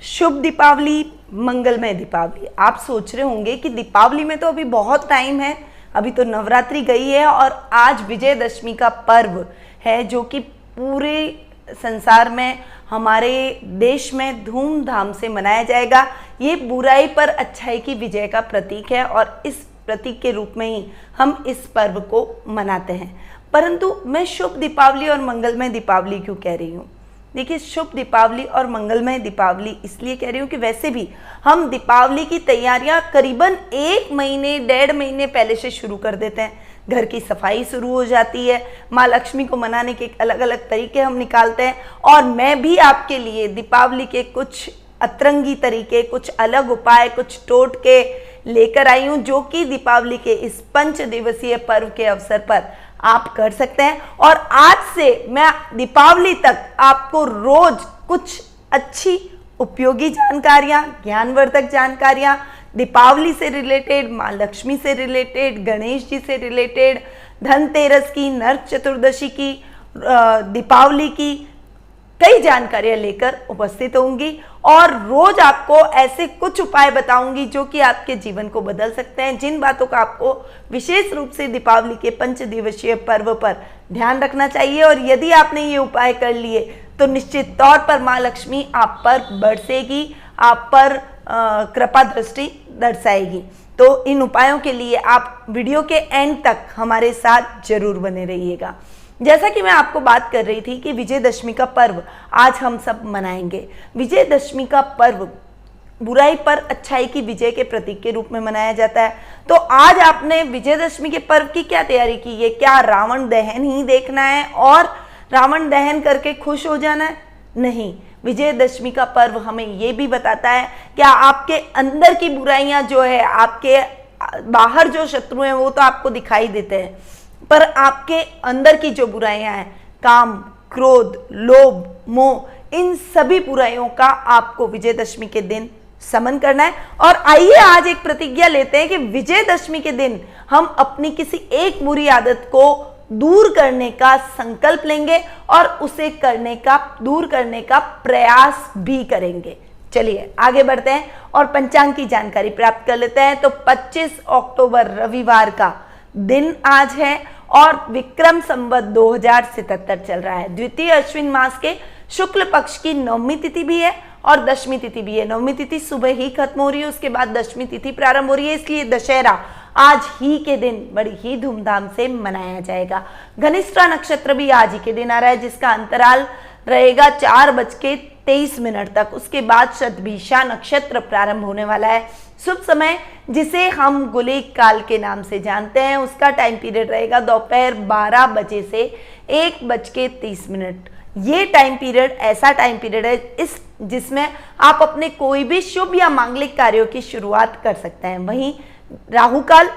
शुभ दीपावली, मंगलमय दीपावली। आप सोच रहे होंगे कि दीपावली में तो अभी बहुत टाइम है, अभी तो नवरात्रि गई है और आज विजयदशमी का पर्व है जो कि पूरे संसार में, हमारे देश में धूमधाम से मनाया जाएगा। ये बुराई पर अच्छाई की विजय का प्रतीक है और इस प्रतीक के रूप में ही हम इस पर्व को मनाते हैं। परंतु मैं शुभ दीपावली और मंगलमय दीपावली क्यों कह रही हूँ? देखिए, शुभ दीपावली और मंगलमय दीपावली इसलिए कह रही हूँ कि वैसे भी हम दीपावली की तैयारियां करीबन 1 महीने 1.5 महीने पहले से शुरू कर देते हैं। घर की सफाई शुरू हो जाती है, माँ लक्ष्मी को मनाने के अलग अलग तरीके हम निकालते हैं और मैं भी आपके लिए दीपावली के कुछ अतरंगी तरीके, कुछ अलग उपाय, कुछ टोटके लेकर आई हूँ जो कि दीपावली के इस 5 दिवसीय पर्व के अवसर पर आप कर सकते हैं। और आज से मैं दीपावली तक आपको रोज कुछ अच्छी उपयोगी जानकारियां, ज्ञानवर्धक जानकारियां, दीपावली से रिलेटेड, माँ लक्ष्मी से रिलेटेड, गणेश जी से रिलेटेड, धनतेरस की, नरक चतुर्दशी की, दीपावली की कई जानकारियां लेकर उपस्थित होंगी और रोज आपको ऐसे कुछ उपाय बताऊंगी जो कि आपके जीवन को बदल सकते हैं, जिन बातों का आपको विशेष रूप से दीपावली के 5 दिवसीय पर्व पर ध्यान रखना चाहिए। और यदि आपने ये उपाय कर लिए तो निश्चित तौर पर माँ लक्ष्मी आप पर बरसेगी, आप पर कृपा दृष्टि दर्शाएगी। तो इन उपायों के लिए आप वीडियो के एंड तक हमारे साथ जरूर बने रहिएगा। जैसा कि मैं आपको बात कर रही थी कि विजयदशमी का पर्व आज हम सब मनाएंगे। विजयदशमी का पर्व बुराई पर अच्छाई की विजय के प्रतीक के रूप में मनाया जाता है। तो आज आपने विजयदशमी के पर्व की क्या तैयारी की है? क्या रावण दहन ही देखना है और रावण दहन करके खुश हो जाना है? नहीं, विजयदशमी का पर्व हमें ये भी बताता है क्या आपके अंदर की बुराइयां जो है, आपके बाहर जो शत्रु हैं वो तो आपको दिखाई देते हैं, पर आपके अंदर की जो बुराइयां हैं, काम, क्रोध, लोभ, मोह, इन सभी बुराइयों का आपको विजयदशमी के दिन समन करना है। और आइए आज एक प्रतिज्ञा लेते हैं कि विजयदशमी के दिन हम अपनी किसी एक बुरी आदत को दूर करने का संकल्प लेंगे और उसे दूर करने का प्रयास भी करेंगे। चलिए आगे बढ़ते हैं और पंचांग की जानकारी प्राप्त कर लेते हैं। तो 25 अक्टूबर रविवार का दिन आज है और विक्रम संवत 2077 चल रहा है। द्वितीय अश्विन मास के शुक्ल पक्ष की नवमी तिथि भी है और दशमी तिथि भी है। नवमी तिथि सुबह ही खत्म हो रही है, उसके बाद दशमी तिथि प्रारंभ हो रही है, इसलिए दशहरा आज ही के दिन बड़ी ही धूमधाम से मनाया जाएगा। घनिष्ठा नक्षत्र भी आज ही के दिन आ रहा है जिसका अंतराल रहेगा 4:23 तक। उसके बाद शतभिषा नक्षत्र प्रारंभ होने वाला है। शुभ समय जिसे हम गुलिक काल के नाम से जानते हैं, उसका टाइम पीरियड रहेगा दोपहर 12 बजे से 1:30। ये टाइम पीरियड ऐसा टाइम पीरियड है जिसमें आप अपने कोई भी शुभ या मांगलिक कार्यों की शुरुआत कर सकते हैं। वहीं राहु काल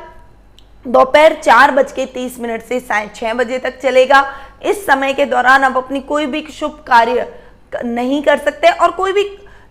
दोपहर 4:30 से साढ़े 6 बजे तक चलेगा। इस समय के दौरान आप अपनी कोई भी शुभ कार्य नहीं कर सकते और कोई भी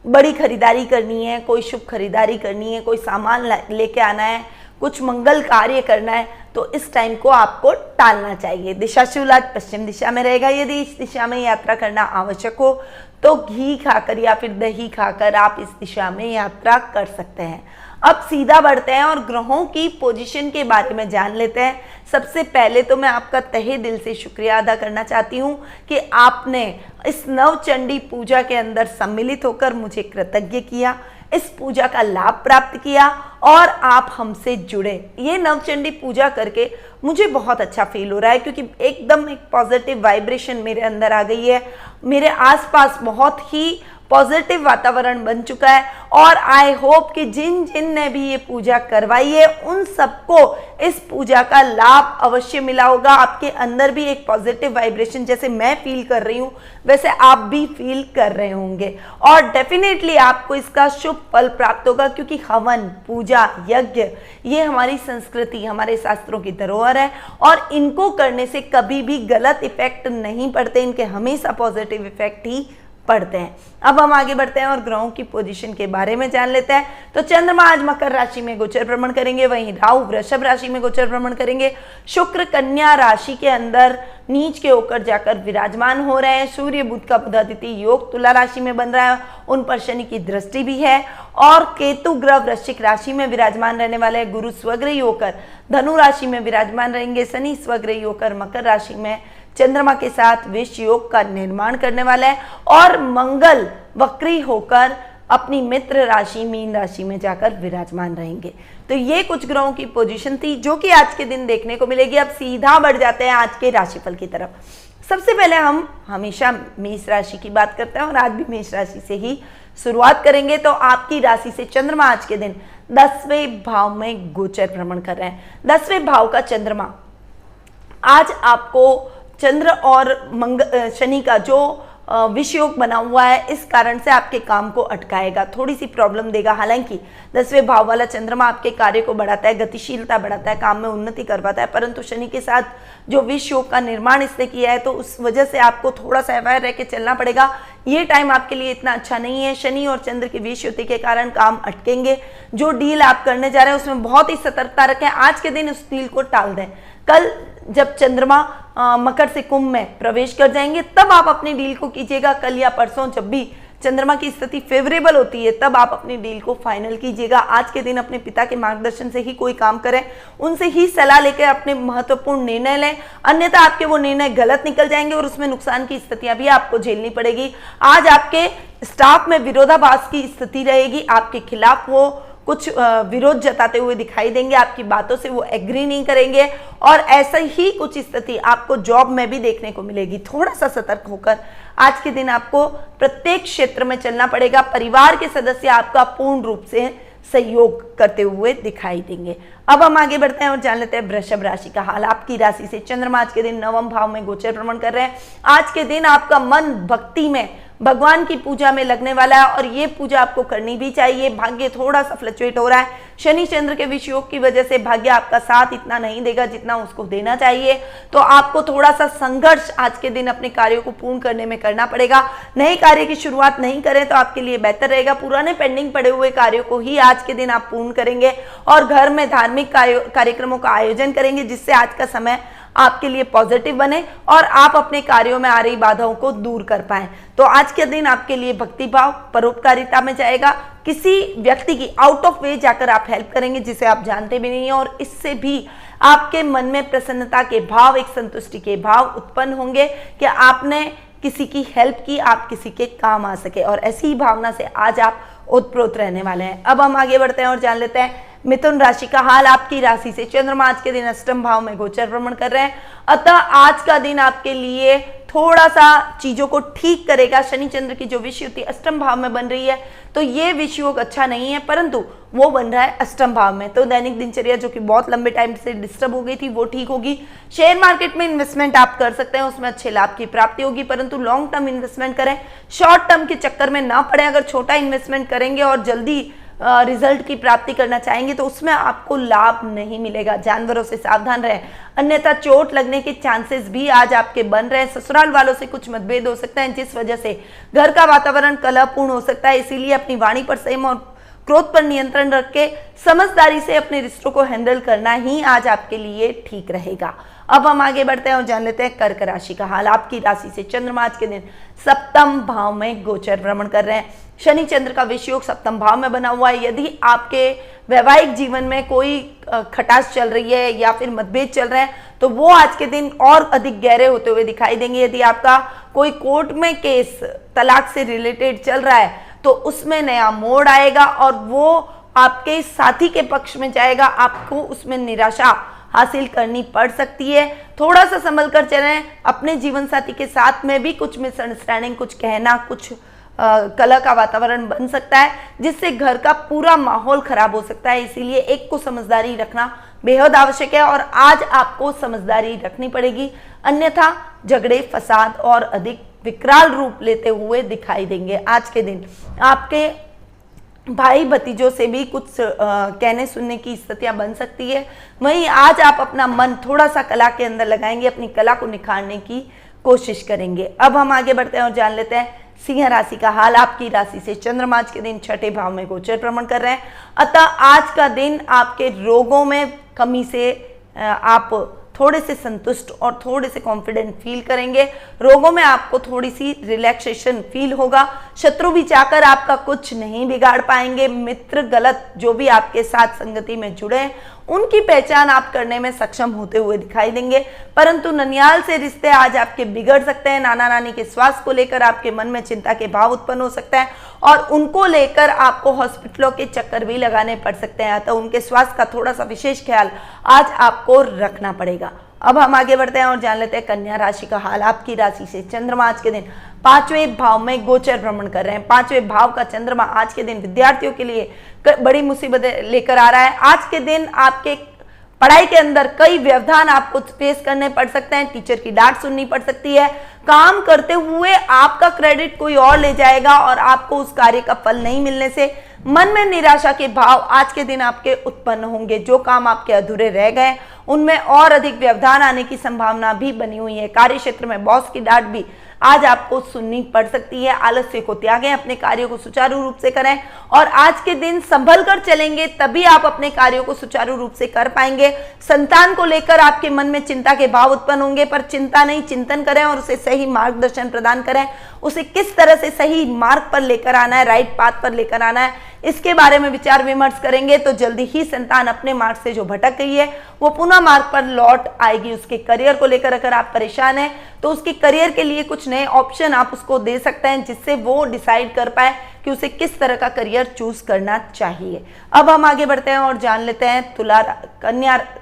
बड़ी खरीदारी करनी है, कोई शुभ खरीदारी करनी है, कोई सामान लेके आना है, कुछ मंगल कार्य करना है, तो इस टाइम को आपको टालना चाहिए। दिशा शूल आज पश्चिम दिशा में रहेगा। यदि इस दिशा में यात्रा करना आवश्यक हो तो घी खाकर या फिर दही खाकर आप इस दिशा में यात्रा कर सकते हैं। अब सीधा बढ़ते हैं और ग्रहों की पोजीशन के बारे में जान लेते हैं। सबसे पहले तो मैं आपका तहे दिल से शुक्रिया अदा करना चाहती हूँ कि आपने इस नवचंडी पूजा के अंदर सम्मिलित होकर मुझे कृतज्ञ किया, इस पूजा का लाभ प्राप्त किया और आप हमसे जुड़े। ये नवचंडी पूजा करके मुझे बहुत अच्छा फील हो रहा है क्योंकि एकदम एक पॉजिटिव वाइब्रेशन मेरे अंदर आ गई है। मेरे आसपास बहुत ही पॉजिटिव वातावरण बन चुका है और आई होप कि जिन जिन ने भी ये पूजा करवाई है उन सबको इस पूजा का लाभ अवश्य मिला होगा। आपके अंदर भी एक पॉजिटिव वाइब्रेशन जैसे मैं फील कर रही हूँ वैसे आप भी फील कर रहे होंगे और डेफिनेटली आपको इसका शुभ फल प्राप्त होगा क्योंकि हवन, पूजा, यज्ञ ये हमारी संस्कृति, हमारे शास्त्रों की धरोहर है और इनको करने से कभी भी गलत इफेक्ट नहीं पड़ते, इनके हमेशा पॉजिटिव इफेक्ट ही पढ़ते हैं। अब हम आगे बढ़ते हैं और ग्रहों की पोजीशन के बारे में जान लेते हैं। तो चंद्रमा आज मकर राशि में गोचर भ्रमण करेंगे, वहीं राहु वृषभ राशि में गोचर भ्रमण करेंगे। शुक्र कन्या राशि के अंदर नीच के होकर जाकर विराजमान हो रहे हैं। सूर्य बुध का बुधादित्य योग तुला राशि में बन रहा है, उन पर शनि की दृष्टि भी है। और केतु ग्रह वृश्चिक राशि में विराजमान रहने वाले हैं। गुरु स्वग्रही होकर धनु राशि में विराजमान रहेंगे। शनि स्वग्रही होकर मकर राशि में चंद्रमा के साथ विष योग का निर्माण करने वाला है। और मंगल वक्री होकर अपनी मित्र राशि मीन राशि में जाकर विराजमान रहेंगे। तो ये कुछ ग्रहों की पोजीशन थी जो कि आज के दिन देखने को मिलेगी। अब सीधा बढ़ जाते हैं आज के राशिफल की तरफ। सबसे पहले हम हमेशा मेष राशि की बात करते हैं और आज भी मेष राशि से ही शुरुआत करेंगे। तो आपकी राशि से चंद्रमा आज के दिन 10वें भाव में गोचर भ्रमण कर रहे हैं। 10वें भाव का चंद्रमा आज आपको चंद्र और शनि का जो विष योग बना हुआ है, इस कारण से आपके काम को अटकाएगा, थोड़ी सी प्रॉब्लम देगा। हालांकि 10वें भाव वाला चंद्रमा आपके कार्य को बढ़ाता है, गतिशीलता बढ़ाता है, काम में उन्नति करवाता है, परंतु शनि के साथ जो विष योग का निर्माण इसने किया है तो उस वजह से आपको थोड़ा सा अवेयर रह के चलना पड़ेगा। ये टाइम आपके लिए इतना अच्छा नहीं है। शनि और चंद्र की विष युति के कारण काम अटकेंगे। जो डील आप करने जा रहे हैं उसमें बहुत ही सतर्कता रखें। आज के दिन उस डील को टाल दें। कल जब चंद्रमा मकर से कुंभ में प्रवेश कर जाएंगे तब आप अपनी डील को कीजिएगा। कल या परसों जब भी चंद्रमा की स्थिति फेवरेबल होती है तब आप अपनी डील को फाइनल कीजिएगा। आज के दिन अपने पिता के मार्गदर्शन से ही कोई काम करें, उनसे ही सलाह लेकर अपने महत्वपूर्ण निर्णय लें, अन्यथा आपके वो निर्णय गलत निकल जाएंगे और उसमें नुकसान की स्थितियां भी आपको झेलनी पड़ेगी। आज आपके स्टाफ में विरोधाभास की स्थिति रहेगी, आपके खिलाफ वो कुछ विरोध जताते हुए दिखाई देंगे, आपकी बातों से वो एग्री नहीं करेंगे और ऐसा ही कुछ स्थिति आपको जॉब में भी देखने को मिलेगी। थोड़ा सा सतर्क होकर आज के दिन आपको प्रत्येक क्षेत्र में चलना पड़ेगा। परिवार के सदस्य आपका पूर्ण रूप से सहयोग करते हुए दिखाई देंगे। अब हम आगे बढ़ते हैं और जान लेते हैं वृषभ राशि का हाल। आपकी राशि से चंद्रमा आज के दिन 9वें भाव में गोचर भ्रमण कर रहे हैं। आज के दिन आपका मन भक्ति में, भगवान की पूजा में लगने वाला है और ये पूजा आपको करनी भी चाहिए। भाग्य थोड़ा सा फ्लक्चुएट हो रहा है। शनि चंद्र के विष योग की वजह से भाग्य आपका साथ इतना नहीं देगा जितना उसको देना चाहिए, तो आपको थोड़ा सा संघर्ष आज के दिन अपने कार्यों को पूर्ण करने में करना पड़ेगा। नए कार्य की शुरुआत नहीं करें तो आपके लिए बेहतर रहेगा। पुराने पेंडिंग पड़े हुए कार्यों को ही आज के दिन आप पूर्ण करेंगे और घर में धार्मिक कार्यक्रमों का आयोजन करेंगे जिससे आज का समय आपके लिए पॉजिटिव बने और आप अपने कार्यों में आ रही बाधाओं को दूर कर पाएं। तो आज के दिन आपके लिए भक्ति भाव, परोपकारिता में जाएगा। किसी व्यक्ति की आउट ऑफ वे जाकर आप हेल्प करेंगे जिसे आप जानते भी नहीं हैं और इससे भी आपके मन में प्रसन्नता के भाव, एक संतुष्टि के भाव उत्पन्न होंगे कि आपने किसी की हेल्प की, आप किसी के काम आ सके और ऐसी ही भावना से आज आप ओतप्रोत रहने वाले हैं। अब हम आगे बढ़ते हैं और जान लेते हैं मिथुन राशि का हाल। आपकी राशि से चंद्रमा आज के दिन अष्टम भाव में गोचर भ्रमण कर रहे हैं, अतः आज का दिन आपके लिए थोड़ा सा चीजों को ठीक करेगा। शनि चंद्र की जो विष युति अष्टम भाव में बन रही है तो ये विष योग अच्छा नहीं है, परंतु वो बन रहा है अष्टम भाव में, तो दैनिक दिनचर्या जो कि बहुत लंबे टाइम से डिस्टर्ब हो गई थी वो ठीक होगी। शेयर मार्केट में इन्वेस्टमेंट आप कर सकते हैं, उसमें अच्छे लाभ की प्राप्ति होगी, परंतु लॉन्ग टर्म इन्वेस्टमेंट करें, शॉर्ट टर्म के चक्कर में ना पड़े। अगर छोटा इन्वेस्टमेंट करेंगे और जल्दी रिजल्ट की प्राप्ति करना चाहेंगे तो उसमें आपको लाभ नहीं मिलेगा। जानवरों से सावधान रहें, अन्यथा चोट लगने के चांसेस भी आज आपके बन रहे हैं। ससुराल वालों से कुछ मतभेद हो सकता है जिस वजह से घर का वातावरण कलहपूर्ण हो सकता है, इसीलिए अपनी वाणी पर संयम और क्रोध पर नियंत्रण रख के समझदारी से अपने रिश्तों को हैंडल करना ही आज आपके लिए ठीक रहेगा। अब हम आगे बढ़ते हैं और जान लेते हैं कर्क राशि का हाल। आपकी राशि से चंद्रमा आज के दिन सप्तम भाव में गोचर भ्रमण कर रहे हैं। शनि चंद्र का विष योग सप्तम भाव में बना हुआ है। यदि आपके वैवाहिक जीवन में कोई खटास चल रही है या फिर मतभेद चल रहे हैं तो वो आज के दिन और अधिक गहरे होते हुए दिखाई देंगे। यदि आपका कोई कोर्ट में केस तलाक से रिलेटेड चल रहा है तो उसमें नया मोड़ आएगा और वो आपके साथी के पक्ष में जाएगा, आपको उसमें निराशा हासिल करनी पड़ सकती है। थोड़ा सा संभल कर चलें। अपने जीवन साथी के साथ में भी कुछ मिसअंडरस्टैंडिंग, कुछ कहना, कुछ कलह का वातावरण बन सकता है जिससे घर का पूरा माहौल खराब हो सकता है, इसीलिए एक को समझदारी रखना बेहद आवश्यक है और आज आपको समझदारी रखनी पड़ेगी, अन्यथा झगड़े, फसाद और अधिक विकराल रूप लेते हुए दिखाई देंगे। आज के दिन आपके भाई भतीजों से भी कुछ कहने सुनने की स्थितियां बन सकती है। वहीं आज आप अपना मन थोड़ा सा कला के अंदर लगाएंगे, अपनी कला को निखारने की कोशिश करेंगे। अब हम आगे बढ़ते हैं और जान लेते हैं सिंह राशि का हाल, आपकी राशि से चंद्रमा आज के दिन छठे भाव में गोचर भ्रमण कर रहे हैं। अतः आज का दिन आपके रोगों में कमी से आप थोड़े से संतुष्ट और थोड़े से कॉन्फिडेंट फील करेंगे। रोगों में आपको थोड़ी सी रिलैक्सेशन फील होगा। शत्रु भी चाहकर आपका कुछ नहीं बिगाड़ पाएंगे। मित्र गलत जो भी आपके साथ संगति में जुड़े हैं उनकी पहचान आप करने में सक्षम होते हुए दिखाई देंगे। परंतु ननिहाल से रिश्ते आज आपके बिगड़ सकते हैं। नाना नानी के स्वास्थ्य को लेकर आपके मन में चिंता के भाव उत्पन्न हो सकता है और उनको लेकर आपको हॉस्पिटलों के चक्कर भी लगाने पड़ सकते हैं। अतः उनके स्वास्थ्य का थोड़ा सा विशेष ख्याल आज आपको रखना पड़ेगा। अब हम आगे बढ़ते हैं और जान लेते हैं कन्या राशि का हाल। आपकी राशि से चंद्रमा आज के दिन पांचवें भाव में गोचर भ्रमण कर रहे हैं। पांचवें भाव का चंद्रमा आज के दिन विद्यार्थियों के लिए बड़ी मुसीबतें लेकर आ रहा है। आज के दिन आपके पढ़ाई के अंदर कई व्यवधान आपको फेस करने पड़ सकते हैं। टीचर की डांट सुननी पड़ सकती है। काम करते हुए आपका क्रेडिट कोई और ले जाएगा और आपको उस कार्य का फल नहीं मिलने से मन में निराशा के भाव आज के दिन आपके उत्पन्न होंगे। जो काम आपके अधूरे रह गए उनमें और अधिक व्यवधान आने की संभावना भी बनी हुई है। कार्य क्षेत्र में बॉस की डांट भी आज आपको सुननी पड़ सकती है। आलस्य को त्यागें, अपने कार्यों को सुचारू रूप से करें और आज के दिन संभल कर चलेंगे तभी आप अपने कार्यों को सुचारू रूप से कर पाएंगे। संतान को लेकर आपके मन में चिंता के भाव उत्पन्न होंगे, पर चिंता नहीं, चिंतन करें और उसे सही मार्गदर्शन प्रदान करें। उसे किस तरह से सही मार्ग पर लेकर आना है, राइट पाथ पर लेकर आना है, इसके बारे में विचार विमर्श करेंगे तो जल्दी ही संतान अपने मार्ग से जो भटक गई है वो पुनः मार्ग पर लौट आएगी। उसके करियर को लेकर अगर आप परेशान हैं तो उसके करियर के लिए कुछ नए ऑप्शन आप उसको दे सकते हैं जिससे वो डिसाइड कर पाए कि उसे किस तरह का करियर चूज करना चाहिए। अब हम आगे बढ़ते हैं और जान लेते हैं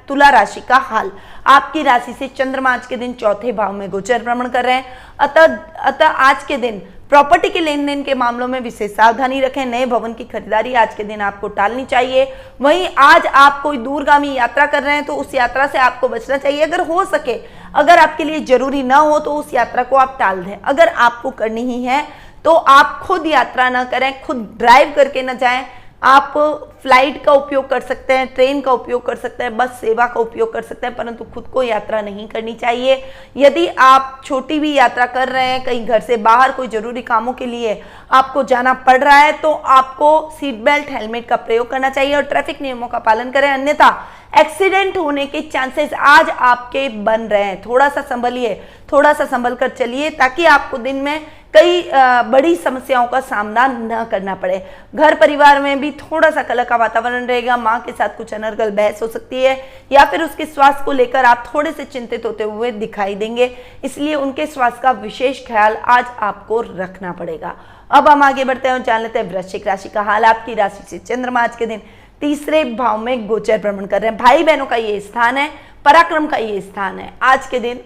तुला राशि का हाल। आपकी राशि से चंद्रमा आज के दिन चौथे भाव में गोचर भ्रमण कर रहे हैं। अतः आज के दिन प्रॉपर्टी के लेन देन के मामलों में विशेष सावधानी रखें। नए भवन की खरीदारी आज के दिन आपको टालनी चाहिए। वहीं आज आप कोई दूरगामी यात्रा कर रहे हैं तो उस यात्रा से आपको बचना चाहिए। अगर हो सके, अगर आपके लिए जरूरी ना हो तो उस यात्रा को आप टाल दें। अगर आपको करनी ही है तो आप खुद यात्रा ना करें, खुद ड्राइव करके ना जाएं। आप फ्लाइट का उपयोग कर सकते हैं, ट्रेन का उपयोग कर सकते हैं, बस सेवा का उपयोग कर सकते हैं, परंतु खुद को यात्रा नहीं करनी चाहिए। यदि आप छोटी भी यात्रा कर रहे हैं, कहीं घर से बाहर कोई जरूरी कामों के लिए आपको जाना पड़ रहा है तो आपको सीट बेल्ट, हेलमेट का प्रयोग करना चाहिए और ट्रैफिक नियमों का पालन करें, अन्यथा एक्सीडेंट होने के चांसेस आज आपके बन रहे हैं। थोड़ा सा संभलिए, थोड़ा सा संभल कर चलिए ताकि आपको दिन में कई बड़ी समस्याओं का सामना न करना पड़े। घर परिवार में भी थोड़ा सा कलह का वातावरण रहेगा। माँ के साथ कुछ अनर्गल बहस हो सकती है या फिर उसके स्वास्थ्य को लेकर आप थोड़े से चिंतित होते हुए दिखाई देंगे, इसलिए उनके स्वास्थ्य का विशेष ख्याल आज आपको रखना पड़ेगा। अब हम आगे बढ़ते हैं और जान लेते हैं वृश्चिक राशि का हाल। आपकी राशि से चंद्रमा आज के दिन तीसरे भाव में गोचर भ्रमण कर रहे हैं। भाई बहनों का ये स्थान है, पराक्रम का ये स्थान है। आज के दिन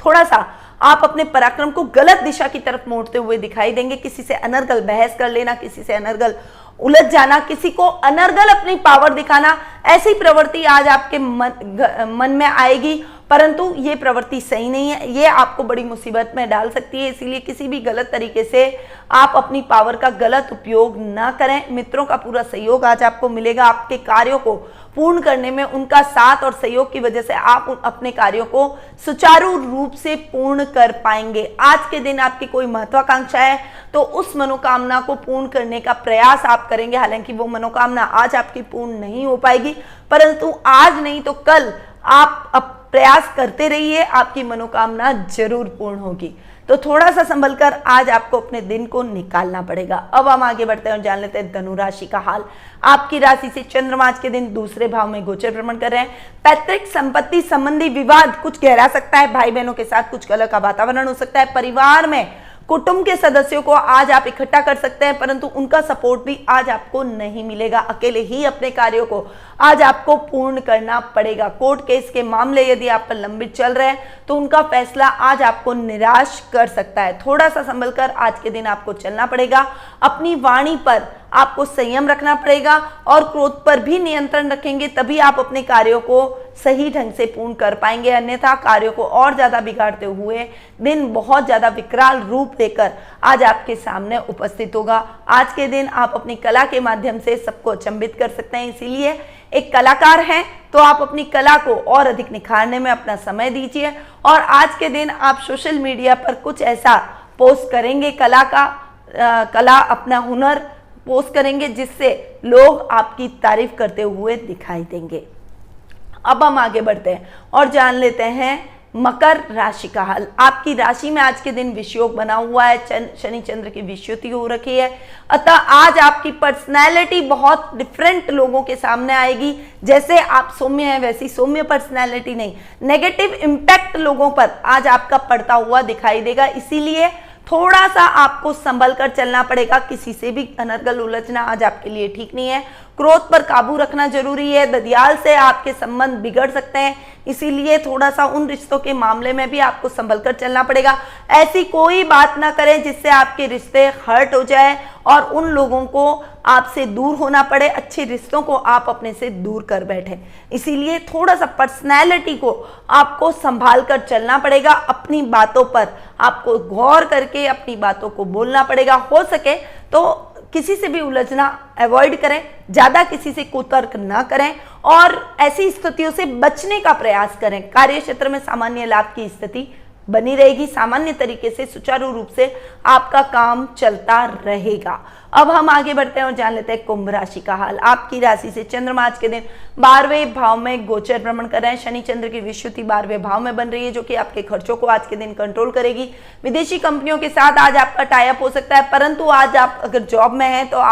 थोड़ा सा आप अपने पराक्रम को गलत दिशा की तरफ मोड़ते हुए दिखाई देंगे। किसी से अनर्गल बहस कर लेना, किसी से अनर्गल उलझ जाना, किसी को अनर्गल अपनी पावर दिखाना, ऐसी प्रवृत्ति आज आपके मन में आएगी, परंतु ये प्रवृत्ति सही नहीं है। ये आपको बड़ी मुसीबत में डाल सकती है, इसीलिए किसी भी गलत तरीके से आप अपनी पावर का गलत उपयोग ना करें। मित्रों का पूरा सहयोग आज आपको मिलेगा। आपके कार्यों को पूर्ण करने में उनका साथ और सहयोग की वजह से आप अपने कार्यों को सुचारू रूप से पूर्ण कर पाएंगे। आज के दिन आपकी कोई महत्वाकांक्षा है तो उस मनोकामना को पूर्ण करने का प्रयास आप करेंगे। हालांकि वो मनोकामना आज आपकी पूर्ण नहीं हो पाएगी, परंतु आज नहीं तो कल आप प्रयास करते रहिए, आपकी मनोकामना जरूर पूर्ण होगी। तो थोड़ा सा संभल कर आज आपको अपने दिन को निकालना पड़ेगा। अब हम आगे बढ़ते हैं और जान लेते हैं धनु राशि का हाल। आपकी राशि से चंद्रमा आज के दिन दूसरे भाव में गोचर भ्रमण कर रहे हैं। पैतृक संपत्ति संबंधी विवाद कुछ गहरा सकता है। भाई बहनों के साथ कुछ कलह का वातावरण हो सकता है। परिवार में कुटुंब के सदस्यों को आज आप इकट्ठा कर सकते हैं, परंतु उनका सपोर्ट भी आज आपको नहीं मिलेगा। अकेले ही अपने कार्यों को आज आपको पूर्ण करना पड़ेगा। कोर्ट केस के मामले यदि आप पर लंबित चल रहे हैं तो उनका फैसला आज आपको निराश कर सकता है। थोड़ा सा संभल कर आज के दिन आपको चलना पड़ेगा। अपनी वाणी पर आपको संयम रखना पड़ेगा और क्रोध पर भी नियंत्रण रखेंगे, तभी आप अपने कार्यों को सही ढंग से पूर्ण कर पाएंगे। अन्यथा कार्यों को और ज्यादा बिगाड़ते हुए दिन बहुत ज्यादा विकराल रूप लेकर आज आपके सामने उपस्थित होगा। आज के दिन आप अपनी कला के माध्यम से सबको अचंभित कर सकते हैं, इसीलिए एक कलाकार हैं तो आप अपनी कला को और अधिक निखारने में अपना समय दीजिए। और आज के दिन आप सोशल मीडिया पर कुछ ऐसा पोस्ट करेंगे, कला अपना हुनर पोस्ट करेंगे, जिससे लोग आपकी तारीफ करते हुए दिखाई देंगे। अब हम आगे बढ़ते हैं और जान लेते हैं मकर राशि का हाल। आपकी राशि में आज के दिन विषयोग बना हुआ है, शनि चंद्र की विषुति हो रखी है, अतः आज आपकी पर्सनैलिटी बहुत डिफरेंट लोगों के सामने आएगी। जैसे आप सौम्य हैं वैसी सौम्य पर्सनैलिटी नहीं, नेगेटिव इम्पैक्ट लोगों पर आज आपका पड़ता हुआ दिखाई देगा। इसीलिए थोड़ा सा आपको संभल कर चलना पड़ेगा, किसी से भी अनर्गल उलझना आज आपके लिए ठीक नहीं है। क्रोध पर काबू रखना जरूरी है, ददियाल से आपके संबंध बिगड़ सकते हैं, इसीलिए थोड़ा सा उन रिश्तों के मामले में भी आपको संभल कर चलना पड़ेगा। ऐसी कोई बात ना करें जिससे आपके रिश्ते हर्ट हो जाए और उन लोगों को आपसे दूर होना पड़े, अच्छे रिश्तों को आप अपने से दूर कर बैठे। इसीलिए थोड़ा सा पर्सनैलिटी को आपको संभाल कर चलना पड़ेगा, अपनी बातों पर आपको गौर करके अपनी बातों को बोलना पड़ेगा। हो सके तो किसी से भी उलझना अवॉइड करें, ज़्यादा किसी से कुतर्क ना करें और ऐसी स्थितियों से बचने का प्रयास करें। कार्य क्षेत्र में सामान्य लाभ की स्थिति बनी रहेगी, सामान्य तरीके से सुचारू रूप से आपका काम चलता रहेगा। अब हम आगे बढ़ते हैं और जान लेते हैं कुंभ राशि का हाल। आपकी राशि से चंद्रमा आज के दिन 12वें भाव में गोचर भ्रमण कर रहे हैं। शनि चंद्र की विषुति 12वें भाव में बन रही है, जो कि आपके खर्चों को आज के दिन कंट्रोल करेगी। विदेशी कंपनियों के साथ आज आपका टाई अप हो सकता है, परंतु आज आप अगर जॉब में हैं तो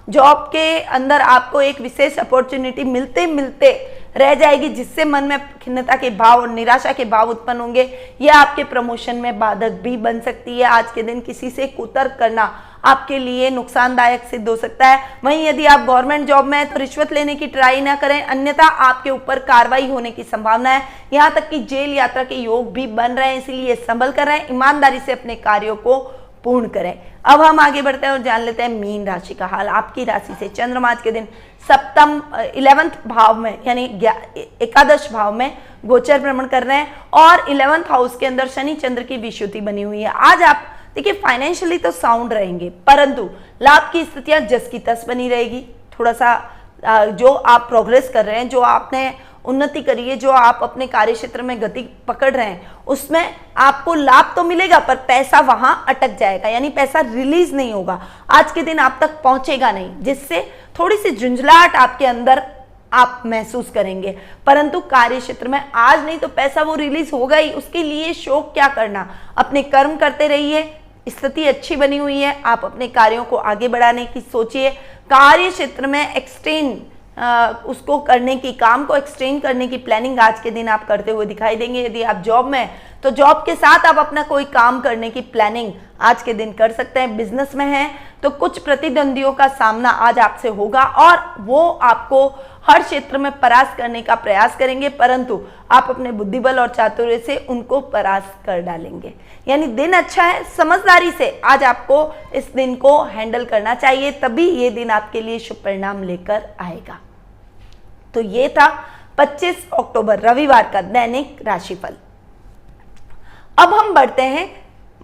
जॉब के अंदर आपको एक विशेष अपॉर्चुनिटी मिलते मिलते रह जाएगी, जिससे मन में खिन्नता के भाव और निराशा के भाव उत्पन्न होंगे। यह आपके प्रमोशन में बाधक भी बन सकती है। आज के दिन किसी से कुतर्क करना आपके लिए नुकसानदायक सिद्ध हो सकता है। वहीं यदि आप गवर्नमेंट जॉब में हैं तो रिश्वत लेने की ट्राई ना करें, अन्यथा आपके ऊपर कार्रवाई होने की संभावना है। यहाँ तक कि जेल यात्रा के योग भी बन रहे हैं, इसलिए संभल कर रहें, ईमानदारी से अपने कार्यों को पूर्ण करें। अब हम आगे बढ़ते हैं और जान लेते हैं मीन राशि का हाल। आपकी राशि से चंद्रमा आज के दिन 11th भाव में यानी 11 भाव में गोचर भ्रमण कर रहे हैं और 11th हाउस के अंदर शनि चंद्र की विषुति बनी हुई है। आज आप देखिए फाइनेंशियली तो साउंड रहेंगे, परंतु लाभ की स्थितियां जस की तस बनी रहेगी। थोड़ा सा जो आप प्रोग्रेस कर रहे हैं, जो आपने उन्नति करी है, जो आप अपने कार्य क्षेत्र में गति पकड़ रहे हैं, उसमें आपको लाभ तो मिलेगा पर पैसा वहां अटक जाएगा, यानी पैसा रिलीज नहीं होगा, आज के दिन आप तक पहुंचेगा नहीं, जिससे थोड़ी सी झुंझलाहट आपके अंदर आप महसूस करेंगे। परंतु कार्य क्षेत्र में आज नहीं तो पैसा वो रिलीज होगा ही, उसके लिए शोक क्या करना, अपने कर्म करते रहिए। स्थिति अच्छी बनी हुई है, आप अपने कार्यों को आगे बढ़ाने की सोचिए। कार्य क्षेत्र में एक्सटेंड उसको करने की, काम को एक्सटेंड करने की प्लानिंग आज के दिन आप करते हुए दिखाई देंगे। यदि आप जॉब में तो जॉब के साथ आप अपना कोई काम करने की प्लानिंग आज के दिन कर सकते हैं। बिजनेस में हैं तो कुछ प्रतिद्वंदियों का सामना आज आपसे होगा और वो आपको हर क्षेत्र में परास्त करने का प्रयास करेंगे, परंतु आप अपने बुद्धिबल और चातुर्य से उनको परास्त कर डालेंगे। यानी दिन अच्छा है, समझदारी से आज आपको इस दिन को हैंडल करना चाहिए, तभी ये दिन आपके लिए शुभ परिणाम लेकर आएगा। तो ये था 25 अक्टूबर रविवार का दैनिक राशिफल। अब हम बढ़ते हैं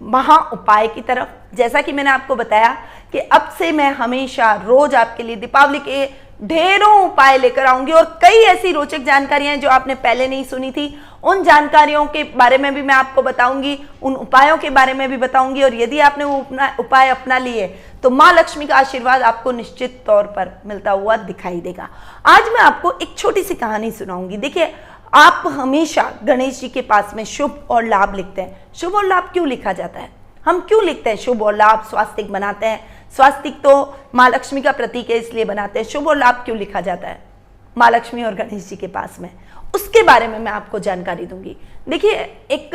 महा उपाय की तरफ। जैसा कि मैंने आपको बताया कि अब से मैं हमेशा रोज आपके लिए दीपावली के ढेरों उपाय लेकर आऊंगी और कई ऐसी रोचक जानकारियां हैं जो आपने पहले नहीं सुनी थी, उन जानकारियों के बारे में भी मैं आपको बताऊंगी, उन उपायों के बारे में भी बताऊंगी। और यदि आपने वो उपाय अपना लिए तो माँ लक्ष्मी का आशीर्वाद आपको निश्चित तौर पर मिलता हुआ दिखाई देगा। आज मैं आपको एक छोटी सी कहानी सुनाऊंगी। देखिए, आप हमेशा गणेश जी के पास में शुभ और लाभ लिखते हैं। शुभ और लाभ क्यों लिखा जाता है? हम क्यों लिखते हैं शुभ और लाभ? स्वास्तिक बनाते हैं, स्वास्तिक तो माँ लक्ष्मी का प्रतीक है इसलिए बनाते हैं। शुभ और लाभ क्यों लिखा जाता है माँ लक्ष्मी और गणेश जी के पास में? उसके बारे में मैं आपको जानकारी दूंगी। देखिए, एक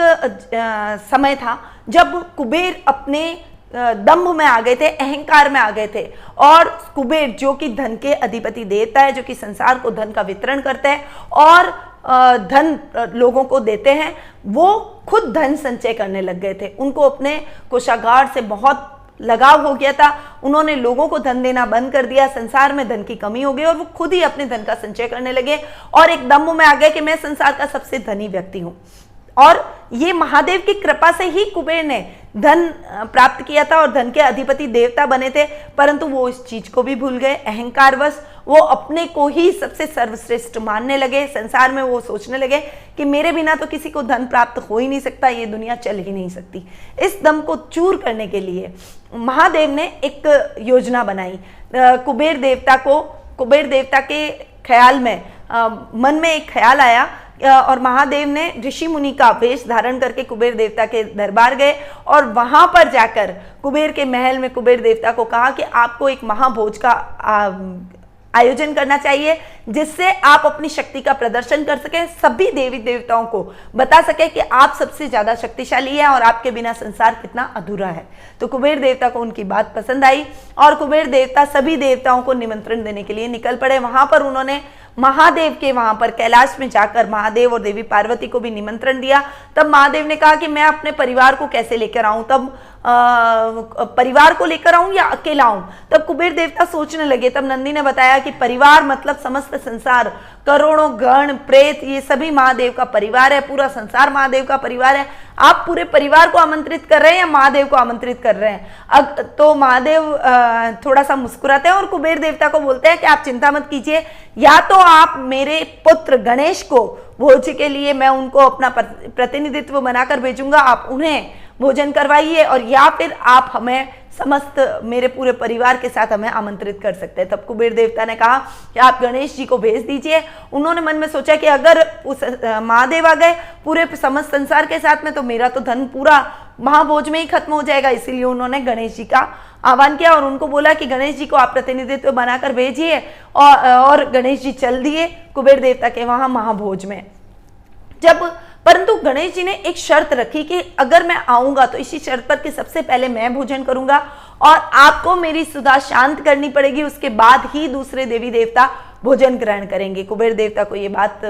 समय था जब कुबेर अपने दंभ में आ गए थे, अहंकार में आ गए थे, और कुबेर जो कि धन के अधिपति देवता है, जो कि संसार को धन का वितरण करते हैं और धन लोगों को देते हैं, वो खुद धन संचय करने लग गए थे। उनको अपने कोषागार से बहुत लगाव हो गया था, उन्होंने लोगों को धन देना बंद कर दिया, संसार में धन की कमी हो गई और वो खुद ही अपने धन का संचय करने लगे और एक दम्भ में आ गए कि मैं संसार का सबसे धनी व्यक्ति हूं। और ये महादेव की कृपा से ही कुबेर ने धन प्राप्त किया था और धन के अधिपति देवता बने थे, परंतु वो इस चीज को भी भूल गए अहंकारवश, वो अपने को ही सबसे सर्वश्रेष्ठ मानने लगे। संसार में वो सोचने लगे कि मेरे बिना तो किसी को धन प्राप्त हो ही नहीं सकता, ये दुनिया चल ही नहीं सकती। इस दम को चूर करने के लिए महादेव ने एक योजना बनाई। कुबेर देवता के ख्याल में मन में एक ख्याल आया और महादेव ने ऋषि मुनि का वेश धारण करके कुबेर देवता के दरबार गए और वहां पर जाकर कुबेर के महल में कुबेर देवता को कहा कि आपको एक महाभोज का आयोजन करना चाहिए, जिससे आप अपनी शक्ति का प्रदर्शन कर सके, सभी देवी देवताओं को बता सके कि आप सबसे ज्यादा शक्तिशाली हैं और आपके बिना संसार कितना अधूरा है। तो कुबेर देवता को उनकी बात पसंद आई और कुबेर देवता सभी देवताओं को निमंत्रण देने के लिए निकल पड़े। वहां पर उन्होंने महादेव के वहां पर कैलाश में जाकर महादेव और देवी पार्वती को भी निमंत्रण दिया। तब महादेव ने कहा कि मैं अपने परिवार को कैसे लेकर आऊं, तब परिवार को लेकर आऊं या अकेला आऊं। तब कुबेर देवता सोचने लगे। तब नंदी ने बताया कि परिवार मतलब समस्त संसार, करोड़ों गण प्रेत, ये सभी महादेव का परिवार है, पूरा संसार महादेव का परिवार है। आप पूरे परिवार को आमंत्रित कर रहे हैं या महादेव को आमंत्रित कर रहे हैं? अब तो महादेव थोड़ा सा मुस्कुराते हैं और कुबेर देवता को बोलते हैं कि आप चिंता मत कीजिए, या तो आप मेरे पुत्र गणेश को भोज के लिए मैं उनको अपना प्रतिनिधित्व बनाकर भेजूंगा, आप उन्हें भोजन करवाइए, और या फिर आप हमें समस्त मेरे पूरे परिवार के साथ हमें आमंत्रित कर सकते हैं। तब कुबेर देवता ने कहा कि आप गणेश जी को भेज दीजिए। उन्होंने मन में सोचा कि अगर उस महादेव आ गए पूरे समस्त संसार के साथ में तो मेरा तो धन पूरा महाभोज में ही खत्म हो जाएगा। इसीलिए उन्होंने गणेश जी का आह्वान किया और उनको बोला कि गणेश जी को आप प्रतिनिधित्व बनाकर भेजिए, और गणेश जी चल दिए कुबेर देवता के वहां महाभोज में। परंतु गणेश जी ने एक शर्त रखी कि अगर मैं आऊंगा तो इसी शर्त पर कि सबसे पहले मैं भोजन करूंगा और आपको मेरी सुधा शांत करनी पड़ेगी, उसके बाद ही दूसरे देवी देवता भोजन ग्रहण करेंगे। कुबेर देवता को ये बात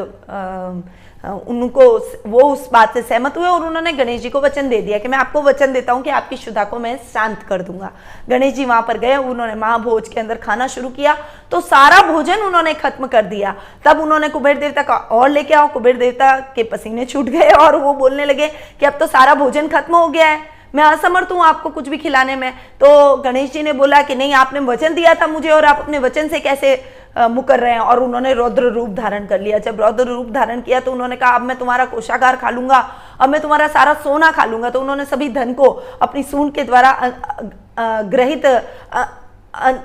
वो उस बात से सहमत हुए और उन्होंने गणेश जी को वचन दे दिया कि मैं आपको वचन देता हूं कि आपकी शुदा को मैं शांत कर दूंगा। गणेश जी वहां पर गए, उन्होंने महाभोज के अंदर खाना शुरू किया तो सारा भोजन उन्होंने खत्म कर दिया। तब उन्होंने कुबेर देवता का और लेके आओ, कुबेर देवता के पसीने छूट गए और वो बोलने लगे कि अब तो सारा भोजन खत्म हो गया है, मैं असमर्थ हूं आपको कुछ भी खिलाने में। तो गणेश जी ने बोला कि नहीं, आपने वचन दिया था मुझे और आप अपने वचन से कैसे मुकर रहे हैं, और उन्होंने रौद्र रूप धारण कर लिया। जब रौद्र रूप धारण किया तो उन्होंने कहा अब मैं तुम्हारा कोषागार खा लूंगा, अब मैं तुम्हारा सारा सोना खा लूंगा। तो उन्होंने सभी धन को अपनी सूंड के द्वारा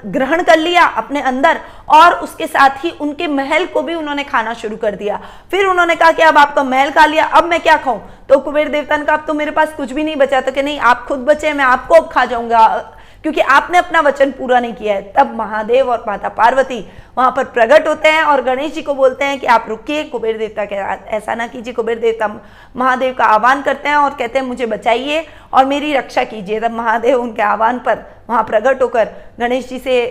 ग्रहण कर लिया अपने अंदर, और उसके साथ ही उनके महल को भी उन्होंने खाना शुरू कर दिया। फिर उन्होंने कहा कि अब आपका महल खा लिया, अब मैं क्या खाऊं? तो कुबेर देवता ने कहा अब तो मेरे पास कुछ भी नहीं बचा। तो कि नहीं, आप खुद बचे, मैं आपको अब खा जाऊंगा क्योंकि आपने अपना वचन पूरा नहीं किया है। तब महादेव और माता पार्वती वहां पर प्रकट होते हैं और गणेश जी को बोलते हैं कि आप रुकिए, कुबेर देवता के ऐसा ना कीजिए। कुबेर देवता महादेव का आह्वान करते हैं और कहते हैं मुझे बचाइए और मेरी रक्षा कीजिए। तब महादेव उनके आह्वान पर वहां प्रकट होकर गणेश जी से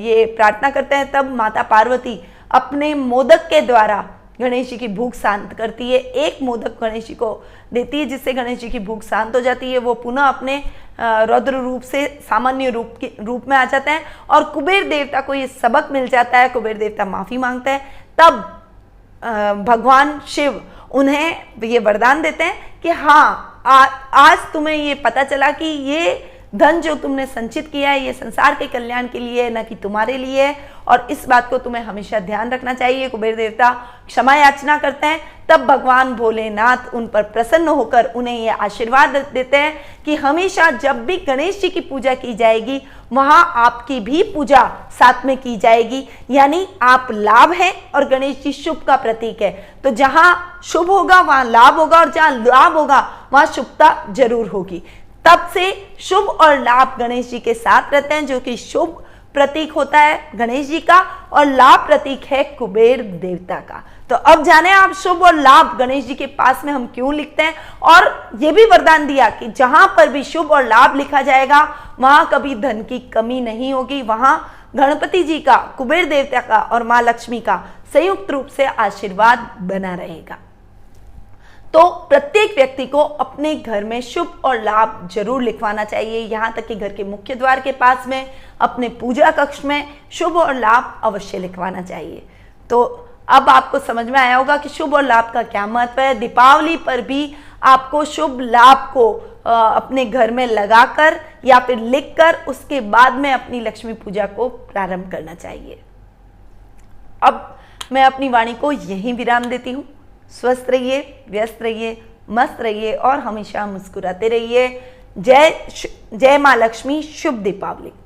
ये प्रार्थना करते हैं। तब माता पार्वती अपने मोदक के द्वारा गणेश जी की भूख शांत करती है। एक मोदक गणेश जी को देती है जिससे गणेश जी की भूख शांत हो जाती है। वो पुनः अपने रौद्र रूप से सामान्य रूप में आ जाते हैं और कुबेर देवता को ये सबक मिल जाता है। कुबेर देवता माफी मांगते हैं। तब भगवान शिव उन्हें ये वरदान देते हैं कि हाँ, आज तुम्हें ये पता चला कि ये धन जो तुमने संचित किया है ये संसार के कल्याण के लिए है, न कि तुम्हारे लिए है, और इस बात को तुम्हें हमेशा ध्यान रखना चाहिए। कुबेर देवता क्षमा याचना करते हैं। तब भगवान भोलेनाथ उन पर प्रसन्न होकर उन्हें ये आशीर्वाद देते हैं कि हमेशा जब भी गणेश जी की पूजा की जाएगी वहां आपकी भी पूजा साथ में की जाएगी, यानी आप लाभ हैं और गणेश जी शुभ का प्रतीक है। तो जहां शुभ होगा वहां लाभ होगा और जहां लाभ होगा वहां शुभता जरूर होगी। तब से शुभ और लाभ गणेश जी के साथ रहते हैं, जो कि शुभ प्रतीक होता है गणेश जी का और लाभ प्रतीक है कुबेर देवता का। तो अब जाने आप शुभ और लाभ गणेश जी के पास में हम क्यों लिखते हैं, और यह भी वरदान दिया कि जहां पर भी शुभ और लाभ लिखा जाएगा वहां कभी धन की कमी नहीं होगी, वहां गणपति जी का, कुबेर देवता का और मां लक्ष्मी का संयुक्त रूप से आशीर्वाद बना रहेगा। तो प्रत्येक व्यक्ति को अपने घर में शुभ और लाभ जरूर लिखवाना चाहिए, यहाँ तक कि घर के मुख्य द्वार के पास में, अपने पूजा कक्ष में शुभ और लाभ अवश्य लिखवाना चाहिए। तो अब आपको समझ में आया होगा कि शुभ और लाभ का क्या महत्व है। दीपावली पर भी आपको शुभ लाभ को अपने घर में लगाकर या फिर लिखकर उसके बाद में अपनी लक्ष्मी पूजा को प्रारंभ करना चाहिए। मैं अपनी वाणी को यहीं विराम देती हूँ। स्वस्थ रहिए, व्यस्त रहिए, मस्त रहिए और हमेशा मुस्कुराते रहिए। जय माँ लक्ष्मी। शुभ दीपावली।